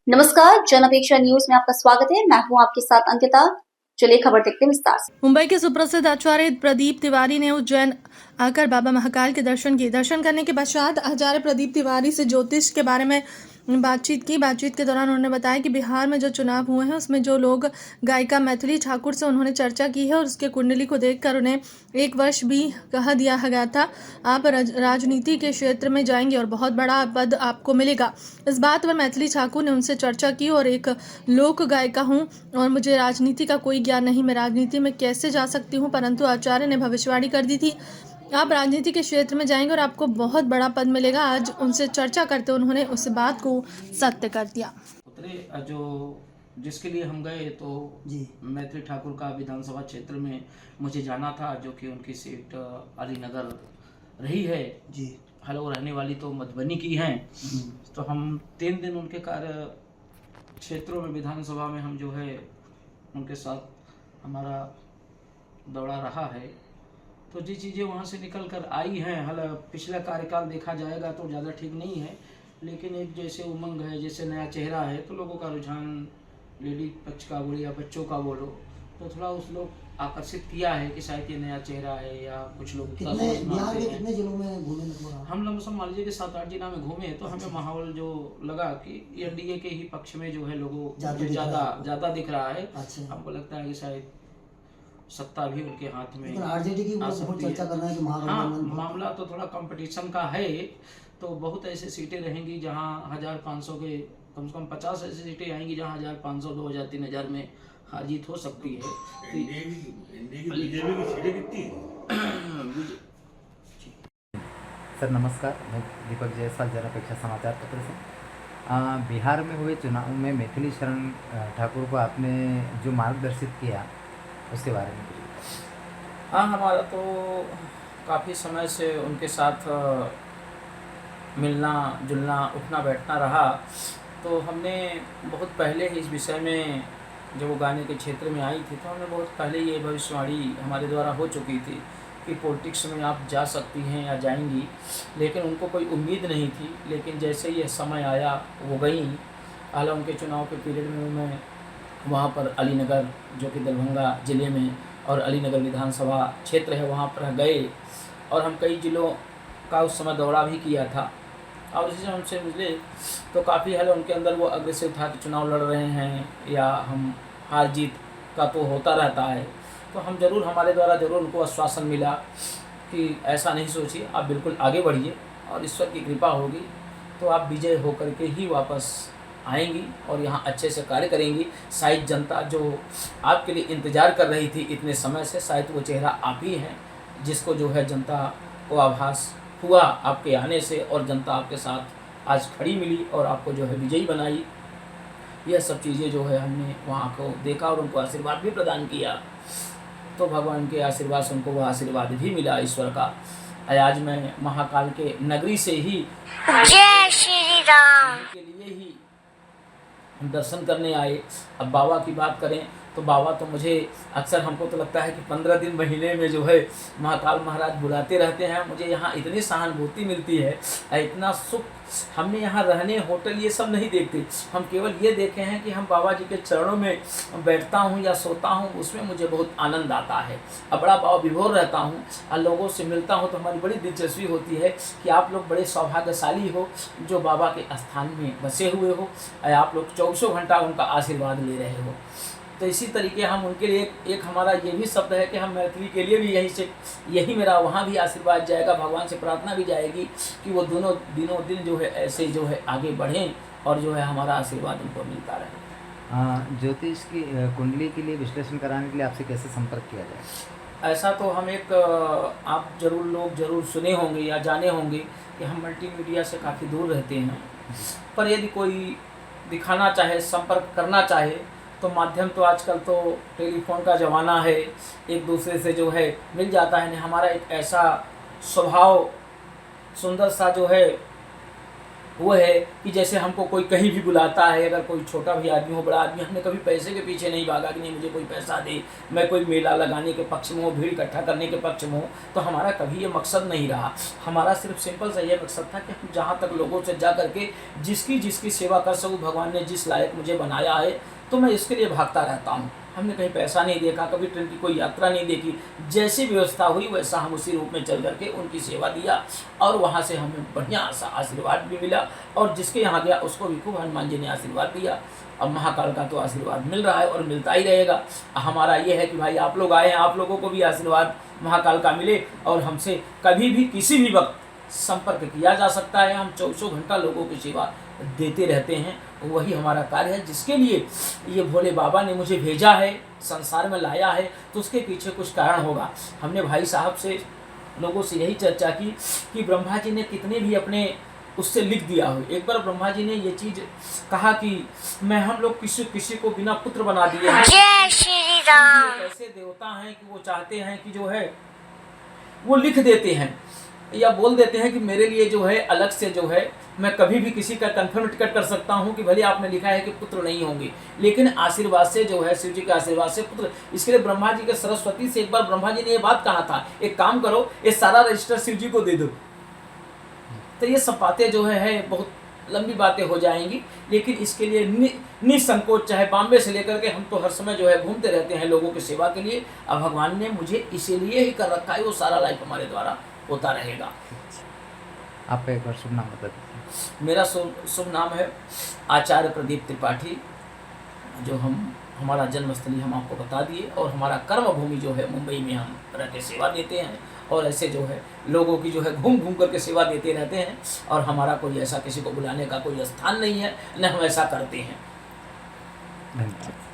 नमस्कार, जन अपेक्षा न्यूज में आपका स्वागत है। मैं हूं आपके साथ अंकिता। चलिए खबर देखते हैं विस्तार से। मुंबई के सुप्रसिद्ध आचार्य प्रदीप तिवारी ने उज्जैन आकर बाबा महाकाल के दर्शन किए। दर्शन करने के पश्चात आचार्य प्रदीप तिवारी से ज्योतिष के बारे में बातचीत की। बातचीत के दौरान उन्होंने बताया कि बिहार में जो चुनाव हुए हैं उसमें जो लोग गायिका मैथिली ठाकुर से उन्होंने चर्चा की है और उसके कुंडली को देखकर उन्हें 1 वर्ष भी कह दिया गया था आप राजनीति के क्षेत्र में जाएंगे और बहुत बड़ा पद आपको मिलेगा। इस बात पर मैथिली ठाकुर ने उनसे चर्चा की और एक लोक गायिका हूँ और मुझे राजनीति का कोई ज्ञान नहीं, मैं राजनीति में कैसे जा सकती हूँ, परंतु आचार्य ने भविष्यवाणी कर दी थी आप राजनीति के क्षेत्र में जाएंगे और आपको बहुत बड़ा पद मिलेगा। आज उनसे चर्चा करते उन्होंने उस बात को सत्य कर दिया। उतरे जो जिसके लिए हम गए तो जी मैथिली ठाकुर का विधानसभा क्षेत्र में मुझे जाना था, जो कि उनकी सीट अलीनगर रही है जी हेलो रहने वाली तो मधुबनी की हैं। तो हम 3 दिन उनके कार्य क्षेत्रों में विधानसभा में हम जो है उनके साथ हमारा दौड़ा रहा है। तो जी चीज़ें वहाँ से निकल कर आई हैं, पिछला कार्यकाल देखा जाएगा तो ज़्यादा ठीक नहीं है, लेकिन एक जैसे उमंग है, जैसे नया चेहरा है, तो लोगों का रुझान लेडी पक्ष का बोलो या बच्चों का बोलो तो थोड़ा उस लोग आकर्षित किया है कि शायद ये नया चेहरा है या कुछ लोग बिहार के कितने जिलों में घूमे मतलब हम लमसम मान लीजिए कि 7-8 जिला में घूमे तो हमें माहौल जो लगा कि एनडीए के ही पक्ष में जो है लोगों ज़्यादा दिख रहा है। अच्छा हमको लगता है कि शायद सत्ता भी उनके हाथ में आरजेडी की बहुत चर्चा कर रहे हैं कि हाँ, मामला तो थोड़ा कंपटीशन का है। तो बहुत ऐसी सीटें रहेंगी जहाँ 1500 के कम से कम 50 ऐसी सीटें आएंगी जहाँ 1500, 2000, 3000 में हार जीत हो सकती है। बीजेपी की सीटें कितनी हैं? सर नमस्कार, मैं दीपक जायसवाल जन अपेक्षा समाचार पत्र से। बिहार में हुए चुनाव में मैथिली शरण ठाकुर को आपने जो मार्गदर्शित किया उसके बारे में कुछ? हाँ, हमारा तो काफ़ी समय से उनके साथ मिलना जुलना उठना बैठना रहा। तो हमने बहुत पहले ही इस विषय में जब वो गाने के क्षेत्र में आई थी तो हमने बहुत पहले ये भविष्यवाणी हमारे द्वारा हो चुकी थी कि पॉलिटिक्स में आप जा सकती हैं या जाएंगी, लेकिन उनको कोई उम्मीद नहीं थी। लेकिन जैसे ये समय आया वो गई। हालांकि उनके चुनाव के पीरियड में मैं वहाँ पर अलीनगर जो कि दरभंगा ज़िले में और अलीनगर विधानसभा क्षेत्र है वहाँ पर गए और हम कई ज़िलों का उस समय दौरा भी किया था। और इसी से उनसे मिले तो काफ़ी हल उनके अंदर वो अग्रेसिव था कि चुनाव लड़ रहे हैं या हम हार जीत का तो होता रहता है। तो हम ज़रूर हमारे द्वारा ज़रूर उनको आश्वासन मिला कि ऐसा नहीं सोचिए, आप बिल्कुल आगे बढ़िए और ईश्वर की कृपा होगी तो आप विजय होकर के ही वापस आएंगी और यहाँ अच्छे से कार्य करेंगी। शायद जनता जो आपके लिए इंतज़ार कर रही थी इतने समय से, शायद वो चेहरा आप ही हैं जिसको जो है जनता को आभास हुआ आपके आने से और जनता आपके साथ आज खड़ी मिली और आपको जो है विजयी बनाई। यह सब चीज़ें जो है हमने वहाँ को देखा और उनको आशीर्वाद भी प्रदान किया। तो भगवान के आशीर्वाद से उनको वह आशीर्वाद भी मिला ईश्वर का। आज मैं महाकाल के नगरी से ही जय श्री राम के लिए ही दर्शन करने आए। अब बाबा की बात करें तो बाबा तो मुझे अक्सर हमको तो लगता है कि 15 दिन महीने में जो है महाकाल महाराज बुलाते रहते हैं। मुझे यहाँ इतनी सहानुभूति मिलती है, इतना सुख। हमने यहाँ रहने होटल ये सब नहीं देखते, हम केवल ये देखे हैं कि हम बाबा जी के चरणों में बैठता हूँ या सोता हूँ, उसमें मुझे बहुत आनंद आता है। अब बड़ा भाव विभोर रहता हूँ और लोगों से मिलता हूँ तो हमारी बड़ी दिलचस्पी होती है कि आप लोग बड़े सौभाग्यशाली हो जो बाबा के स्थान में बसे हुए हो, आप लोग 24 घंटा उनका आशीर्वाद ले रहे हो। तो इसी तरीके हम उनके लिए एक हमारा ये भी शब्द है कि हम मैथिली के लिए भी यही मेरा वहाँ भी आशीर्वाद जाएगा, भगवान से प्रार्थना भी जाएगी कि वो दोनों दिनों दिन जो है ऐसे जो है आगे बढ़ें और जो है हमारा आशीर्वाद उनको मिलता रहे। ज्योतिष की कुंडली के लिए विश्लेषण कराने के लिए आपसे कैसे संपर्क किया जाए? ऐसा तो हम एक आप लोग जरूर सुने होंगे या जाने होंगे कि हम मल्टीमीडिया से काफ़ी दूर रहते हैं, पर यदि कोई दिखाना चाहे संपर्क करना चाहे तो माध्यम तो आजकल तो टेलीफोन का ज़माना है, एक दूसरे से जो है मिल जाता है। हमारा एक ऐसा स्वभाव सुंदर सा जो है वो है कि जैसे हमको कोई कहीं भी बुलाता है, अगर कोई छोटा भी आदमी हो बड़ा आदमी, हमने कभी पैसे के पीछे नहीं भागा कि नहीं मुझे कोई पैसा दे, मैं कोई मेला लगाने के पक्ष में हूँ, भीड़ इकट्ठा करने के पक्ष में हूँ। तो हमारा कभी ये मकसद नहीं रहा। हमारा सिर्फ सिंपल सा ये मकसद था कि हम जहाँ तक लोगों से जा करके जिसकी सेवा कर सकूँ, भगवान ने जिस लायक मुझे बनाया है तो मैं इसके लिए भागता रहता हूँ। हमने कहीं पैसा नहीं देखा, कभी ट्रेन की कोई यात्रा नहीं देखी। जैसी व्यवस्था हुई वैसा हम उसी रूप में चल करके उनकी सेवा दिया और वहाँ से हमें बढ़िया सा आशीर्वाद भी मिला। और जिसके यहाँ गया उसको भी खूब हनुमान जी ने आशीर्वाद दिया। अब महाकाल का तो आशीर्वाद मिल रहा है और मिलता ही रहेगा। हमारा ये है कि भाई आप लोग आए हैं, आप लोगों को भी आशीर्वाद महाकाल का मिले और हमसे कभी भी किसी भी वक्त संपर्क किया जा सकता है। हम 24 घंटा लोगों की सेवा देते रहते हैं। वही हमारा कार्य है जिसके लिए ये भोले बाबा ने मुझे भेजा है, संसार में लाया है, तो उसके पीछे कुछ कारण होगा। हमने भाई साहब से लोगों से यही चर्चा की कि ब्रह्मा जी ने कितने भी अपने उससे लिख दिया हो। एक बार ब्रह्मा जी ने ये चीज़ कहा कि हम लोग किसी को बिना पुत्र बना दिए हैं। जय श्री राम। ऐसे देवता हैं कि वो चाहते हैं कि जो है वो लिख देते हैं या बोल देते हैं कि मेरे लिए जो है अलग से जो है मैं कभी भी किसी का कंफर्म टिकट कर सकता हूं कि भले आपने लिखा है कि पुत्र नहीं होंगे, लेकिन आशीर्वाद से जो है शिव जी के आशीर्वाद से पुत्र। इसके लिए ब्रह्मा जी के सरस्वती से एक बार ब्रह्मा जी ने ये बात कहा था, एक काम करो ये सारा रजिस्टर शिव जी को दे दो। तो ये सब बातें जो है बहुत लंबी बातें हो जाएंगी, लेकिन इसके लिए निसंकोच चाहे बॉम्बे से लेकर के हम तो हर समय जो है घूमते रहते हैं लोगों की सेवा के लिए। अब भगवान ने मुझे इसीलिए ही कर रखा है, वो सारा लाइफ हमारे द्वारा होता रहेगा। आपका एक बार शुभ नाम बता दीजिए। मेरा शुभ नाम है आचार्य प्रदीप त्रिपाठी। जो हमारा जन्मस्थली हम आपको बता दिए और हमारा कर्म भूमि जो है मुंबई में हम रह के सेवा देते हैं और ऐसे जो है लोगों की जो है घूम घूम करके सेवा देते रहते हैं। और हमारा कोई ऐसा किसी को बुलाने का कोई स्थान नहीं है, न हम ऐसा करते हैं। धन्यवाद।